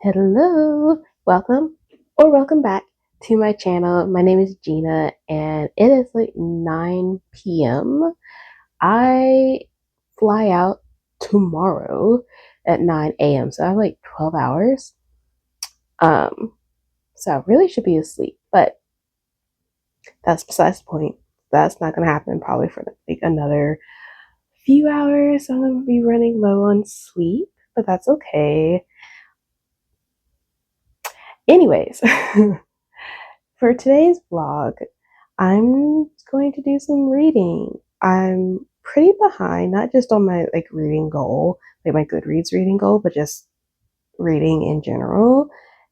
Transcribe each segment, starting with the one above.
Hello, welcome back to my channel. My name is Gina and it is like 9 p.m. I fly out tomorrow at 9 a.m. So I have like 12 hours. Um, so I really should be asleep, but that's besides the point. That's not gonna happen probably for like another few hours. I'm gonna be running low on sleep, but that's okay. Anyways, for today's vlog, I'm going to do some reading. I'm pretty behind, not just on my like reading goal, like my Goodreads reading goal, but just reading in general.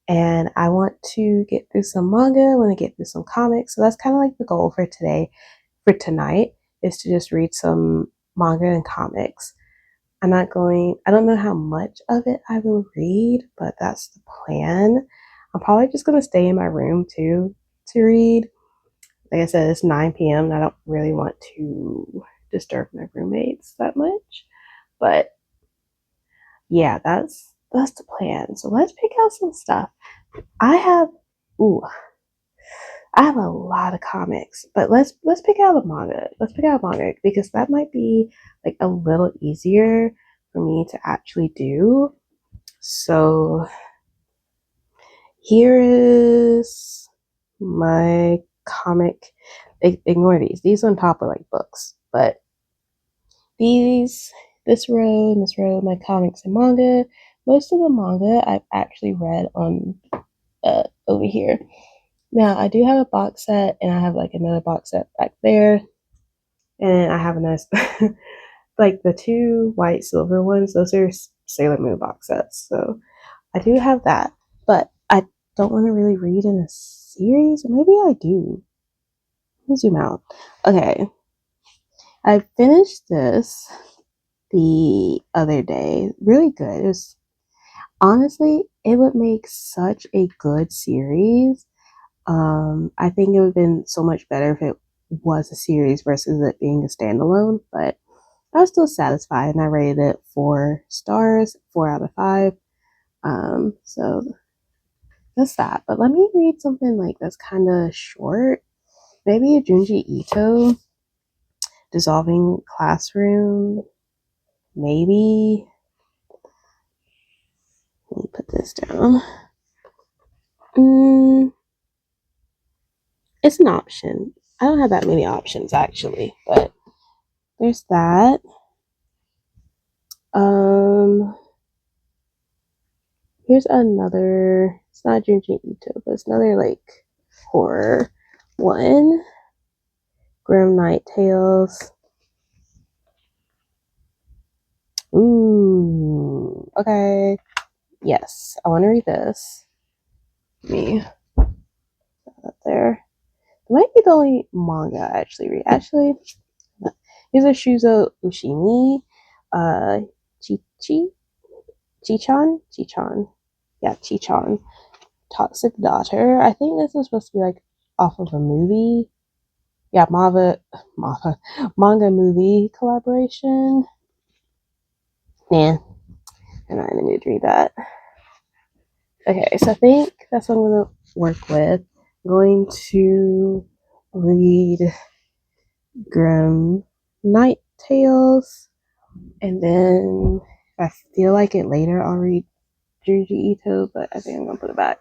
And I want to get through some manga, I want to get through some comics. So that's kind of like the goal for today, for tonight, is to just read some manga and comics. I don't know how much of it I will read, but that's the plan. I'm probably just going to stay in my room too to read. Like I said, it's 9 p.m. and I don't really want to disturb my roommates that much. But yeah, that's the plan. So let's pick out some stuff. I have ooh, I have a lot of comics, but let's pick out a manga. Let's pick out a manga because that might be like a little easier for me to actually do. So here is my comic. Ignore these. These on top are like books, but these, this row and this row, my comics and manga. Most of the manga I've actually read on over here. Now I do have a box set, and I have like another box set back there, and I have a nice like the two white silver ones. Those are Sailor Moon box sets, so I do have that, but I don't want to really read in a series, or maybe I do. Let me zoom out. Okay, I finished this the other day. Really good. It was honestly, it would make such a good series. I think it would have been so much better if it was a series versus it being a standalone, but I was still satisfied and I rated it 4 stars, 4 out of 5. So that's that. But let me read something like that's kind of short. Maybe a Junji Ito, Dissolving Classroom. Maybe. Let me put this down. It's an option. I don't have that many options actually, but there's that. Here's another. It's not Junji Ito, but it's another like horror one. Grim Night Tales. Ooh, okay. Yes, I want to read this. Me, that there. It might be the only manga I actually read. Actually, here's a Shuzo Ushimi. Chi Chichan. Yeah, Chichan. Toxic Daughter. I think this is supposed to be like off of a movie. Yeah, manga movie collaboration. Nah, I'm not in the mood to read that. Okay, so I think that's what I'm gonna work with. I'm going to read Grim Night Tales, and then if I feel like it later, I'll read Junji Ito, but I think I'm gonna put it back.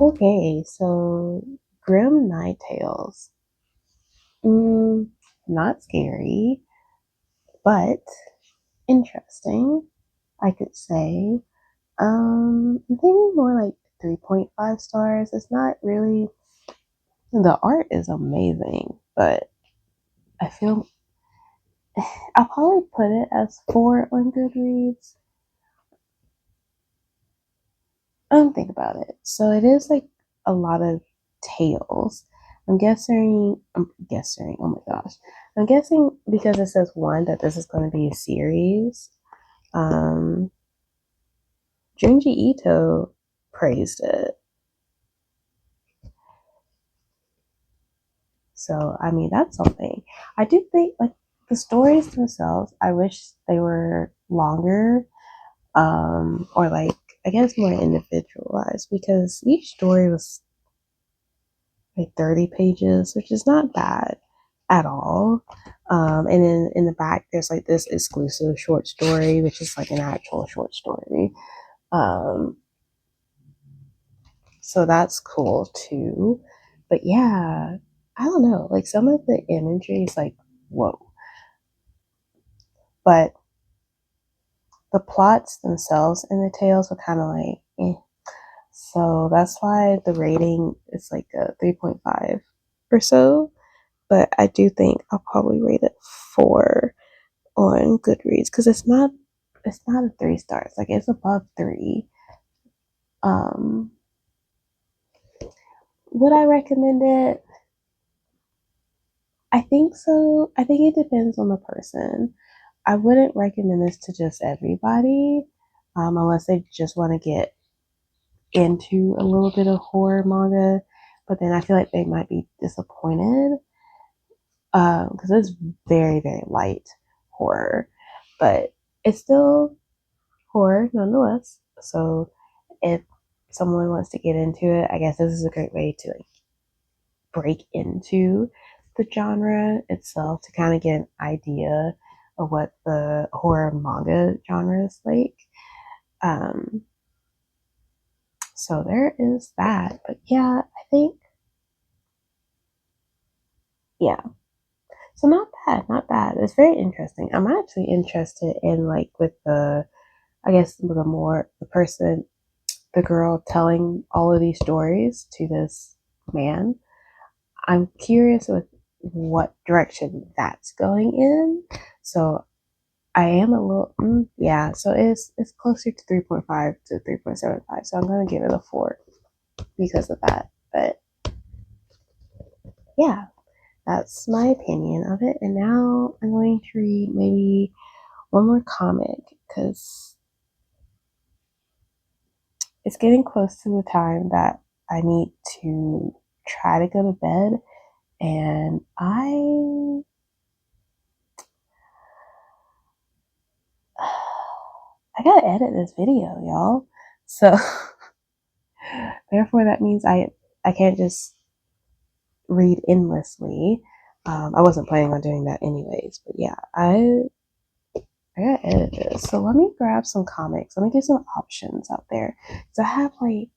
Okay, so Grim Night Tales. Not scary, but interesting, I could say. I'm thinking more like 3.5 stars. It's not really, the art is amazing, but I feel I'll probably put it as 4 on Goodreads. Think about it. So it is like a lot of tales. Oh my gosh. I'm guessing because it says one that this is going to be a series. Um, Junji Ito praised it. So, I mean, that's something. I do think, like, the stories themselves, I wish they were longer, or like, I guess more individualized because each story was like 30 pages, which is not bad at all. And then in the back, there's like this exclusive short story, which is like an actual short story. Um, so that's cool too. But yeah, I don't know. Like some of the imagery is like, whoa. But the plots themselves and the tales are kind of like, eh. So that's why the rating is like a 3.5 or so. But I do think I'll probably rate it 4 on Goodreads because it's not a 3 stars. Like it's above 3. Um, would I recommend it? I think so. I think it depends on the person. I wouldn't recommend this to just everybody, unless they just want to get into a little bit of horror manga. But then I feel like they might be disappointed because it's very, very light horror, but it's still horror nonetheless. So if someone wants to get into it, I guess this is a great way to like break into the genre itself to kind of get an idea of what the horror manga genre is like. Um, so there is that. But yeah, I think yeah. So not bad, not bad. It's very interesting. I'm actually interested in like with the I guess the person, the girl telling all of these stories to this man. I'm curious with what direction that's going in. So I am a little, yeah. So it's closer to 3.5 to 3.75. So I'm gonna give it a 4 because of that. But yeah, that's my opinion of it. And now I'm going to read maybe one more comic because it's getting close to the time that I need to try to go to bed. And I gotta edit this video, y'all. So therefore that means I can't just read endlessly. I wasn't planning on doing that anyways, but yeah, I gotta edit this. So let me grab some comics. Let me get some options out there. So I have like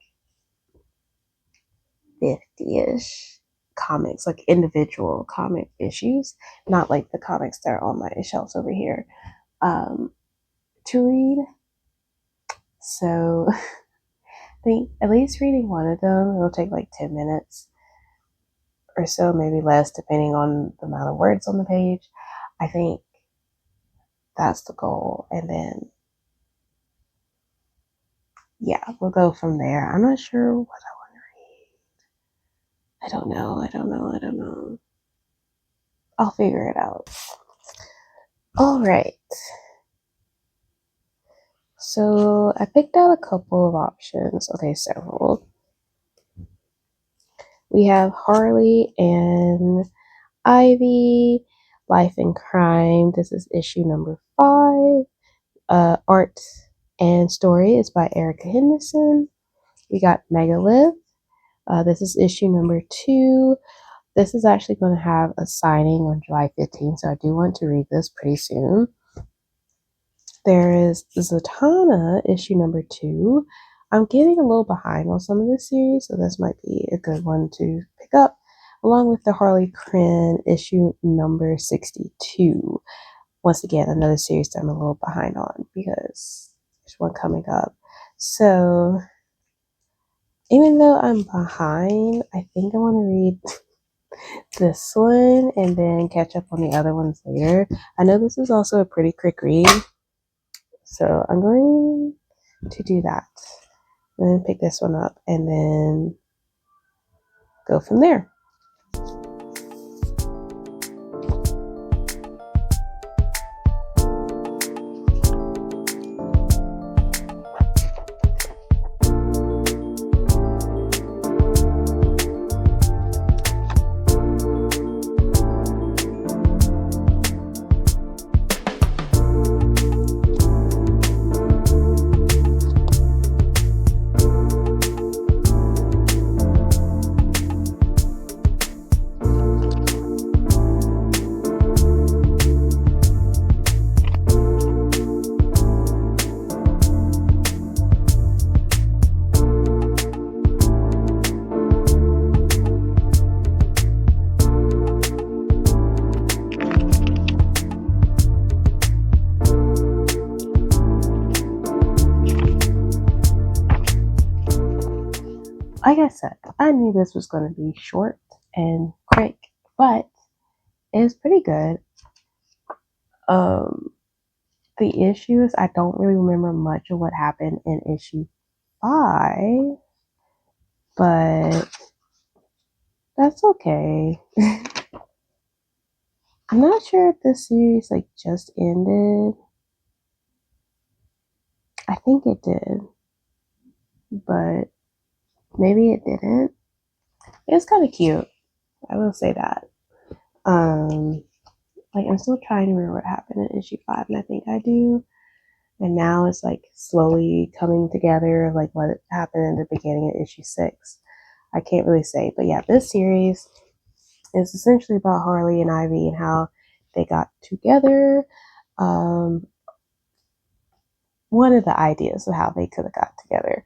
50-ish comics, like individual comic issues, not like the comics that are on my shelves over here, to read. So I think at least reading one of them, it'll take like 10 minutes or so, maybe less, depending on the amount of words on the page. I think that's the goal. And then, yeah, we'll go from there. I'm not sure what I want to read. I don't know. I don't know. I don't know. I'll figure it out. All right. So I picked out a couple of options. Okay, several. We have Harley and Ivy, Life and Crime. This is issue number 5. Art and Story is by Erica Henderson. We got Megalith. This is issue number 2. This is actually going to have a signing on July 15th, so I do want to read this pretty soon. There is Zatanna, issue number 2. I'm getting a little behind on some of this series, so this might be a good one to pick up, along with the Harley Quinn issue number 62. Once again, another series that I'm a little behind on because there's one coming up. So, even though I'm behind, I think I want to read this one and then catch up on the other ones later. I know this is also a pretty quick read, so I'm going to do that. And then pick this one up and then go from there. Like I said, I knew this was going to be short and quick, but it was pretty good. The issue is I don't really remember much of what happened in issue 5, but that's okay. I'm not sure if this series like just ended. I think it did, but maybe it didn't. It's kind of cute. I will say that. Like I'm still trying to remember what happened in issue 5, and I think I do. And now it's like slowly coming together, like what happened in the beginning of issue 6. I can't really say, but yeah, this series is essentially about Harley and Ivy and how they got together. Um, one of the ideas of how they could have got together.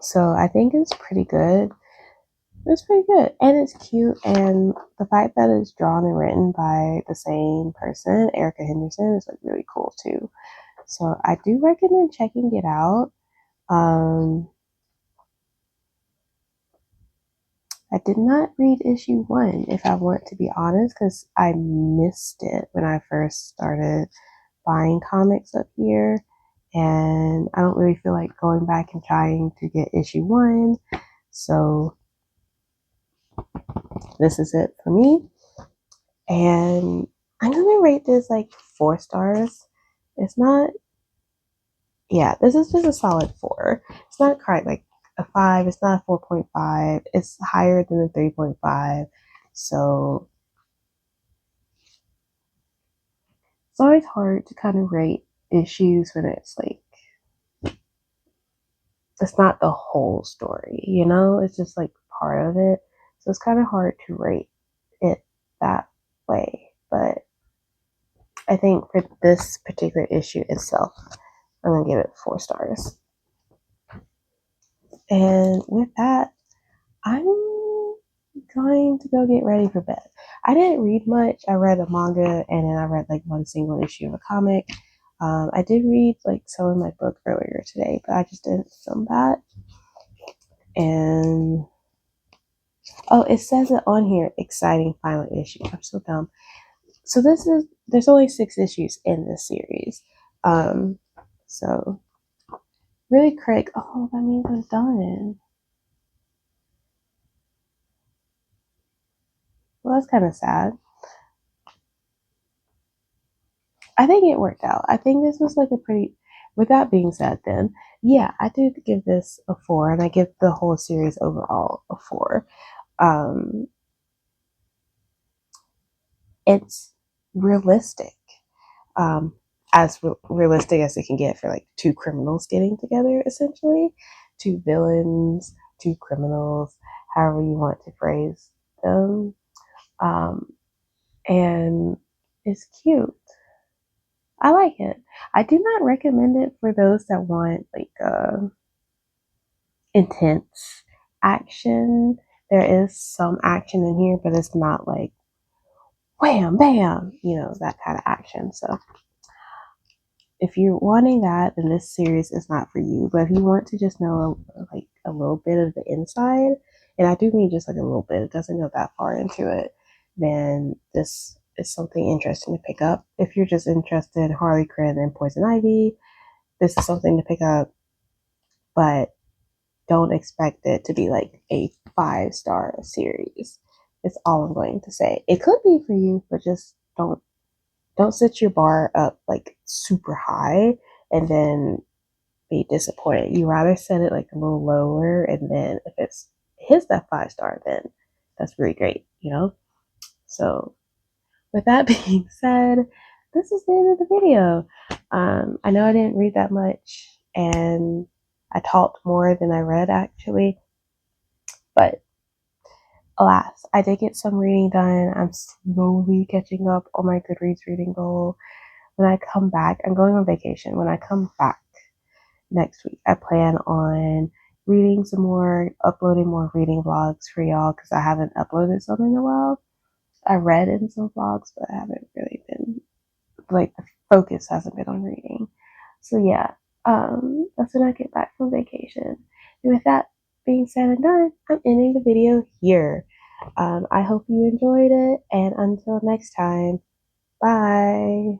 So I think it's pretty good. It's pretty good, and it's cute. And the fact that it's drawn and written by the same person, Erica Henderson, is like really cool too. So I do recommend checking it out. I did not read issue 1, if I want to be honest, because I missed it when I first started buying comics up here. And I don't really feel like going back and trying to get issue 1. So this is it for me. And I'm going to rate this like 4 stars. It's not, yeah, this is just a solid 4. It's not quite like a 5. It's not a 4.5. It's higher than a 3.5. So it's always hard to kind of rate issues when it's like, it's not the whole story, you know? It's just like part of it. So it's kind of hard to rate it that way. But I think for this particular issue itself, I'm going to give it 4 stars. And with that, I'm going to go get ready for bed. I didn't read much. I read a manga and then I read like one single issue of a comic. I did read like some of my book earlier today, but I just didn't film that. And oh, it says it on here, exciting final issue. I'm so dumb. So there's only 6 issues in this series. So really quick. Oh, that means I'm done. Well, that's kind of sad. I think it worked out. I think this was like a pretty, with that being said, then, yeah, I do give this a 4, and I give the whole series overall a 4. Um, it's realistic, um, as realistic as it can get for like 2 criminals getting together, essentially. 2 villains, 2 criminals, however you want to phrase them. Um, and it's cute. I like it. I do not recommend it for those that want like intense action. There is some action in here, but it's not like wham bam, that kind of action. So if you're wanting that, then this series is not for you. But if you want to just know like a little bit of the inside, and I do mean just like a little bit, it doesn't go that far into it, then this is something interesting to pick up. If you're just interested in Harley Quinn and Poison Ivy, this is something to pick up, but don't expect it to be like a 5-star series. It's all I'm going to say. It could be for you, but just don't set your bar up like super high and then be disappointed. You rather set it like a little lower, and then if it's hits that 5-star, then that's really great. So with that being said, this is the end of the video. I know I didn't read that much, and I talked more than I read actually, but alas, I did get some reading done. I'm slowly catching up on my Goodreads reading goal. When I come back, I'm going on vacation. When I come back next week, I plan on reading some more, uploading more reading vlogs for y'all because I haven't uploaded some in a while. I read in some vlogs, but I haven't really been like the focus hasn't been on reading. So yeah, that's when I get back from vacation. And with that being said and done, I'm ending the video here. I hope you enjoyed it, and until next time, bye.